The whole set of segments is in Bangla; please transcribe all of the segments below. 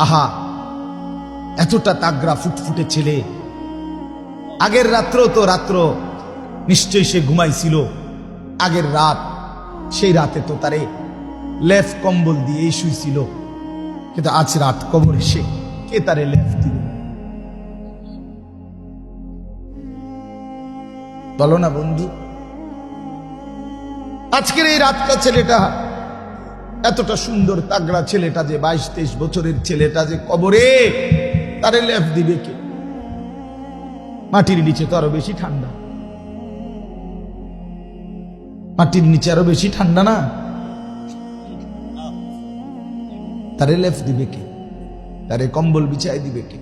আহা, এতটা তাগড়া ফুটফুটে ছেলে। আগের রাত্র নিশ্চয়ই সে ঘুমাইছিল। আগের রাত, সেই রাতে তো তারে লেফ কম্বল দিয়ে শুইছিল, কিন্তু আজ রাত কবরে সে কে তারে লেফ দিল? বলো না বন্ধু। আজকের এই রাতটা ছেলেটা, এতটা সুন্দর তাগড়া ছেলেটা যে 22-23 বছরের ছেলেটা যে কবরে, তারে লেফ দিবে কে? মাটির নিচে তো আরো বেশি ঠান্ডা, মাটির নিচে আরো বেশি ঠান্ডা না? তারে লেফ দিবে কে? তারে কম্বল বিছাই দিবে কে?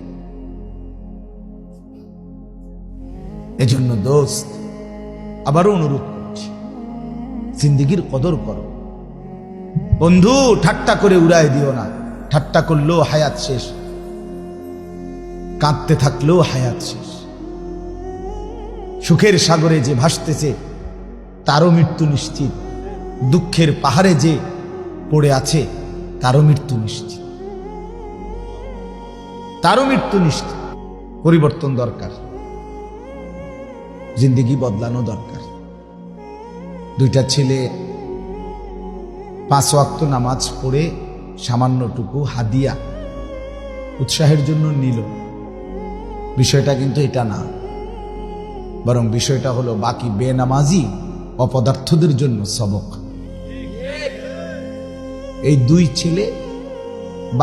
এজন্য দোস্ত, আবারও অনুরোধ করছি, জিন্দেগির কদর করো বন্ধু। ঠাট্টা করে উড়ায় দিও না। ঠাট্টা করলেও হায়াত শেষ, কাঁদতে থাকলেও হায়াত শেষ। সুখের সাগরে যে ভাসতেছে তারও মৃত্যু নিশ্চিত, দুঃখের পাহাড়ে যে পড়ে আছে তারও মৃত্যু নিশ্চিত, তারও মৃত্যু নিশ্চিত। পরিবর্তন দরকার, জিন্দেগি বদলানো দরকার। দুইটা ছেলে 5 ওয়াক্ত নামাজ পড়ে সামান্যটুকু হাদিয়া উৎসাহের জন্য নিল। বিষয়টা কিন্তু এটা না, বরং বিষয়টা হলো বাকি বেনামাজি অপদার্থদের জন্য সবক। এই 2 ছেলে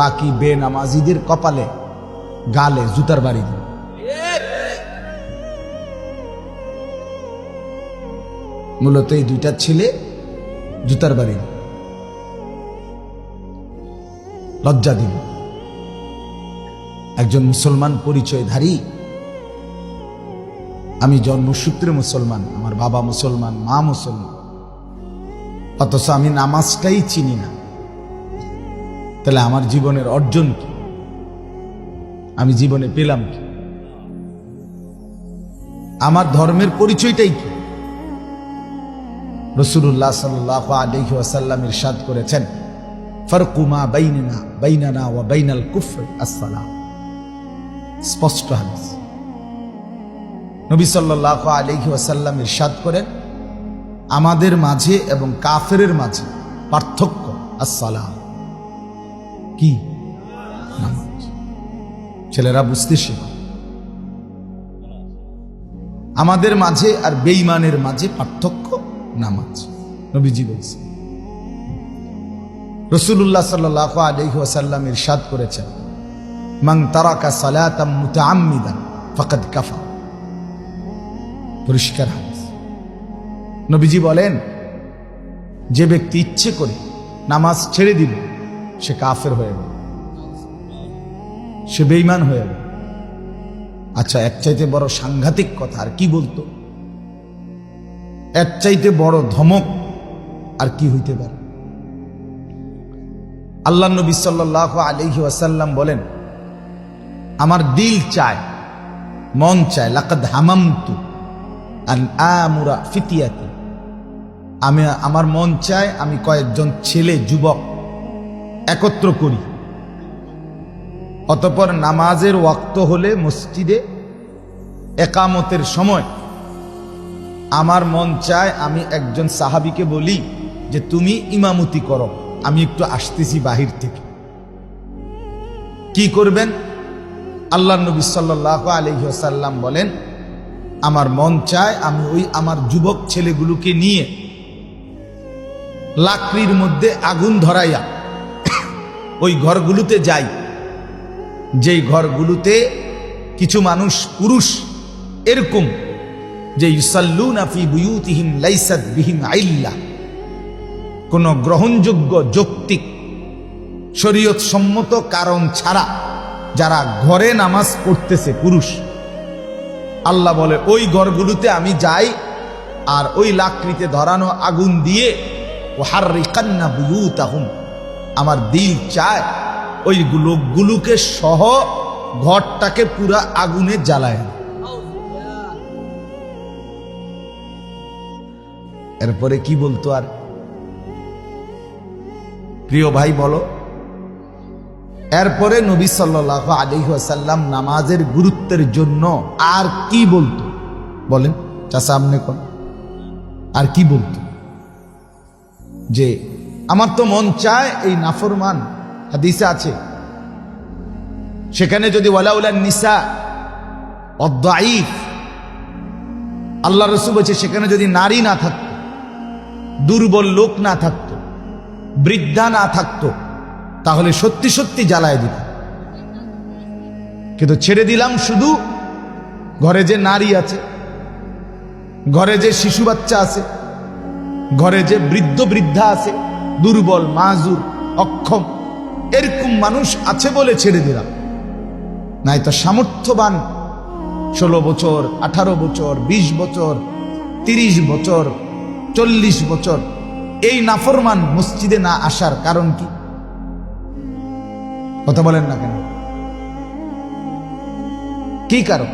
বাকি বেনামাজিদের কপালে গালে জুতার বাড়ি দিল। মূলত এই 2টা ছেলে জুতার বাড়ি দিল, লজ্জা দিল। একজন মুসলমান পরিচয়ধারী, আমি জন্মসূত্রে মুসলমান, আমার বাবা মুসলমান, মা মুসলমান, অথচ আমি নামাজটাই চিনি না। তাহলে আমার জীবনের অর্জন কি? আমি জীবনে পেলাম কি? আমার ধর্মের পরিচয়টাই কি? রাসূলুল্লাহ সাল্লাল্লাহু আলাইহি ওয়াসাল্লাম ইরশাদ করেছেন, ফারকু মা বাইনানা ওয়া বাইনাল কুফর আস-সালাম। স্পষ্ট হাদিস। নবী সাল্লাল্লাহু আলাইহি ওয়াসাল্লাম ইরশাদ করেন, আমাদের মাঝে এবং কাফেরের মাঝে পার্থক্য আস-সালাম। কি? নামাজ। ছেলেরা বুঝতে শেখো, আমাদের মাঝে আর বেঈমানের মাঝে পার্থক্য নামাজ। নবীজি বলছেন। রাসূলুল্লাহ সাল্লাল্লাহু আলাইহি ওয়াসাল্লাম ইরশাদ করেছেন, মান তারাকা সালাতাম মুতাআম্মিদান ফাকাদ কাফার। পরিষ্কার হাদিস। নবীজি বলেন, যে ব্যক্তি ইচ্ছে করে নামাজ ছেড়ে দিল সে কাফের হয়ে গেল, সে বেঈমান হয়ে গেল। আচ্ছা, এর চাইতে বড় সাংঘাতিক কথা আর কি বলতো? এর চাইতে বড় ধমক আর কি হইতে পারে? আল্লাহ নবী সাল্লাল্লাহু আলাইহি ওয়াসাল্লাম বলেন, আমার দিল চায়, মন চায়, লাকাদ হামামতু আন আমুরা ফিতিয়াতি, আমার মন চায় আমি কয়েকজন ছেলে যুবক একত্র করি, অতঃপর নামাজের ওয়াক্ত হলে মসজিদে একামতের সময় আমার মন চায় আমি একজন সাহাবীকে বলি যে তুমি ইমামতি করো, আমি একটু আসতেছি বাহির থেকে। কি করবেন? আল্লাহ নবী সাল্লাল্লাহু আলাইহি ওয়াসাল্লাম বলেন, আমার মন চায় আমি ওই আমার যুবক ছেলেগুলোকে নিয়ে লাকড়ির মধ্যে আগুন ধরাইয়া ওই ঘরগুলোতে যাই, যেই ঘরগুলোতে কিছু মানুষ পুরুষ এরকম যে ইউসাল্লুনা ফি বুয়ুতিহিম লাইসাত বিহিম আইল্লা, কোন গ্রহণযোগ্য যৌক্তিক শরীয়ত সম্মত কারণ ছাড়া যারা ঘরে নামাজ পড়তেছে পুরুষ, আল্লাহ বলে ওই ঘরগুলোতে আমি যাই আর ওই লাকড়িতে ধরানো আগুন দিয়ে ওয়াহাররিকান্না বুয়ুতাহুম, আমার দিল চায় ওই লোকগুলোকে সহ ঘরটাকে পুরা আগুনে জ্বালায়। এরপরে কি বলতো আর? প্রিয় ভাই বলো, এরপরে নবী সাল্লাল্লাহু আলাইহি ওয়াসাল্লাম নামাজের গুরুত্বের জন্য আর কি বলতো বলেন চাচা, আপনি কোন আর কি বলতো? যে আমার তো মন চায় এই নাফরমান, হাদিসে আছে সেখানে যদি ওয়ালাউলা নিসা অদ্দাঈফ, আল্লাহ রাসূল বলেছে সেখানে যদি নারী না থাকতো, দুর্বল লোক না থাকতো, বৃদ্ধা না থাকতো, তাহলে সত্যি সত্যি জ্বালায় দিত। কিন্তু ছেড়ে দিলাম শুধু ঘরে যে নারী আছে, ঘরে যে শিশু বাচ্চা আছে, ঘরে যে বৃদ্ধ বৃদ্ধা আছে, দুর্বল মাজুর অক্ষম এরকম মানুষ আছে বলে ছেড়ে দিলাম। নাই তো সামর্থ্যবান 16 বছর, 18 বছর, 20 বছর, 30 বছর, 40 বছর এই নাফরমান মসজিদে না আসার কারণ কি? কথা বলেন না কেন? কি কারণ?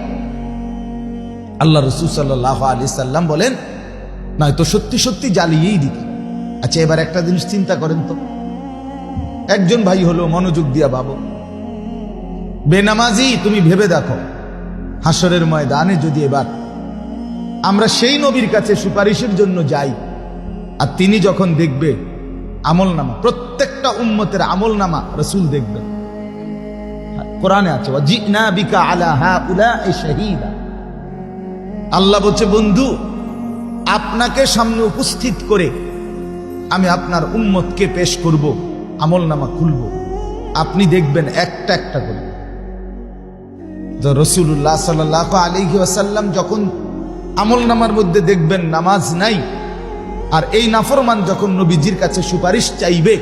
আল্লাহ রাসূল সাল্লাল্লাহু আলাইহি সাল্লাম বলেন নয়তো সত্যি সত্যি জ্বালিয়েই দিত। আচ্ছা, এবার একটা জিনিস চিন্তা করেন তো, একজন ভাই হলো, মনোযোগ দিয়া ভাবো, বেনামাজি তুমি ভেবে দেখো, হাসরের ময়দানে যদি এবার আমরা সেই নবীর কাছে সুপারিশের জন্য যাই, আর তিনি যখন দেখবে আমলনামা, প্রত্যেকটা উম্মতের আমলনামা রাসূল দেখবেন, কোরআনে আছে ওয়াজিনা বিকা আলা হাউলাই শাহীদা, আল্লাহ বলছে বন্ধু আপনাকে সামনে উপস্থিত করে আমি আপনার উম্মতকে পেশ করব, আমলনামা খুলব, আপনি দেখবেন একটা একটা করে। রাসূলুল্লাহ সাল্লাল্লাহু আলাইহি ওয়াসাল্লাম যখন আমলনামার মধ্যে দেখবেন নামাজ নাই, আর এই নাফরমান যখন নবীজির কাছে সুপারিশ চাইবে,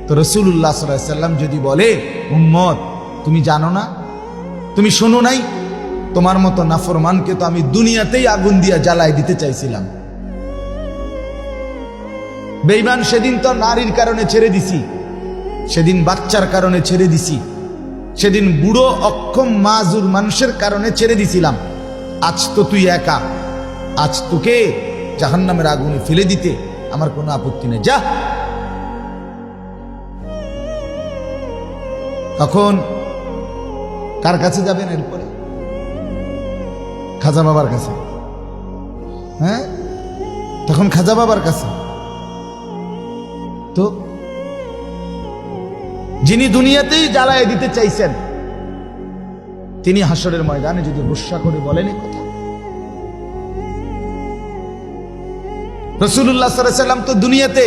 তো রাসূলুল্লাহ সাল্লাল্লাহু আলাইহি ওয়াসাল্লাম যদি বলে উম্মত তুমি জানো না, তুমি শোনো নাই, তোমার মতো নাফরমানকে তো আমি দুনিয়াতেই আগুন দিয়া জ্বালায় দিতে চাইছিলাম। বেঈমান সেদিন তো নারীর কারণে ছেড়ে দিছি, সেদিন বাচ্চার কারণে ছেড়ে দিছি, সেদিন বুড়ো অক্ষম মাজুর মানুষের কারণে ছেড়ে দিছিলাম। আজ তো তুই একা, আজ তোকে জাহান্নামের আগুনে ফেলে দিতে আমার কোনো আপত্তি নেই, যা। তখন কার কাছে যাবেন? এরপরে খাজা বাবার কাছে। হ্যাঁ, তখন খাজা বাবার কাছে। তো যিনি দুনিয়াতেই জ্বালায় দিতে চাইছেন, তিনি হাসরের ময়দানে যদি গুসা করে বলেন এই কথা। রাসূলুল্লাহ সাল্লাল্লাহু আলাইহি ওয়াসাল্লাম তো দুনিয়াতে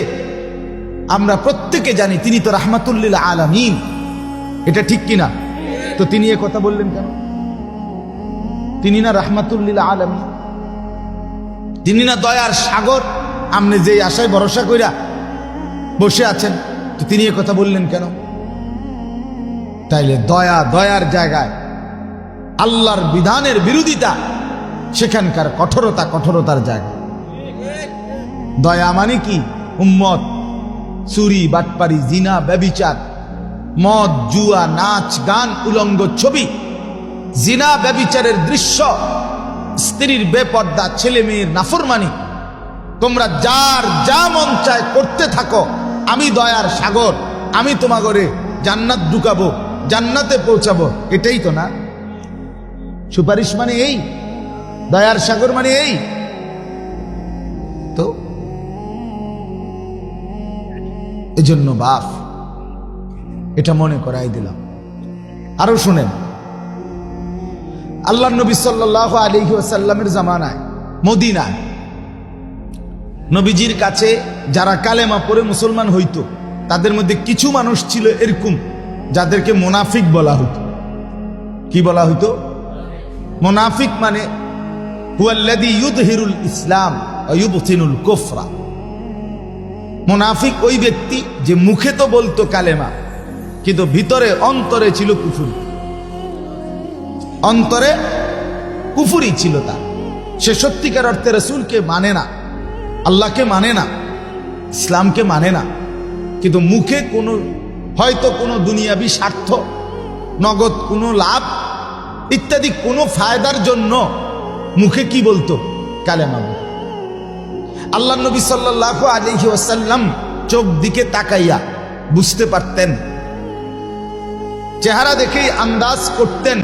আমরা প্রত্যেকে জানি তিনি তো রাহমাতুল লিল আলামিন, এটা ঠিক কিনা? তো তিনি এই কথা বললেন কেন? তিনি না রাহমাতুল লিল আলামিন, তিনি না দয়ার সাগর? আপনি যে আশায় ভরসা কইরা বসে আছেন, তো তিনি এই কথা বললেন কেন? তাইলে দয়ার জায়গায় আল্লাহর বিধানের বিরোধিতা, সেখানকার কঠোরতার জায়গা। দয়া মানে কি? উম্মত চুরি, বাটপারি, জিনা, ব্যভিচার, মদ, জুয়া, নাচ, গান, উলঙ্গ ছবি, জিনা ব্যভিচারের দৃশ্য, স্ত্রীর বেপর্দা, ছেলে মেয়ের নাফরমানি, তোমরা যার যা মন চায় করতে থাকো, আমি দয়ার সাগর, আমি তোমাগরে জান্নাত ঢুকাবো, জান্নাতে পৌঁছাবো। এটাই তো না সুপারিশ মানে? এই দয়ার সাগর মানে এই তো। এজন্য বাপ এটা মনে করাই দিলাম। আরো শুনেন, আল্লাহর নবী সাল্লাল্লাহু আলাইহি ওয়াসাল্লামের জামানায় মদিনায় নবীজির কাছে যারা কালেমা পড়ে মুসলমান হইতো, তাদের মধ্যে কিছু মানুষ ছিল এরকম যাদেরকে মুনাফিক বলা হতো। কি বলা হতো? মুনাফিক মানে হুয়াল্লাযী ইউযহিরুল ইসলাম ওয়া ইউবতিনুল কুফরা। মুনাফিক ওই ব্যক্তি যে মুখে তো বলতো কালেমা, কিন্তু ভিতরে অন্তরে ছিল কুফর, অন্তরে কুফরি ছিল তার। সে সত্যিকার অর্থে রাসূলকে মানে না, আল্লাহকে মানে না, ইসলামকে মানে না, কিন্তু মুখে কোনো হয়তো কোনো দুনিয়াবি স্বার্থ, নগদ কোনো লাভ ইত্যাদি কোনো ফায়দার জন্য মুখে কি বলতো? কালেমা বলতো। আল্লাহ নবী সাল্লাল্লাহু আলাইহি ওয়াসাল্লাম চোখ দিকে তাকাইয়া বুঝতে পারতেন চেহারা দেখেই আন্দাজ করতেন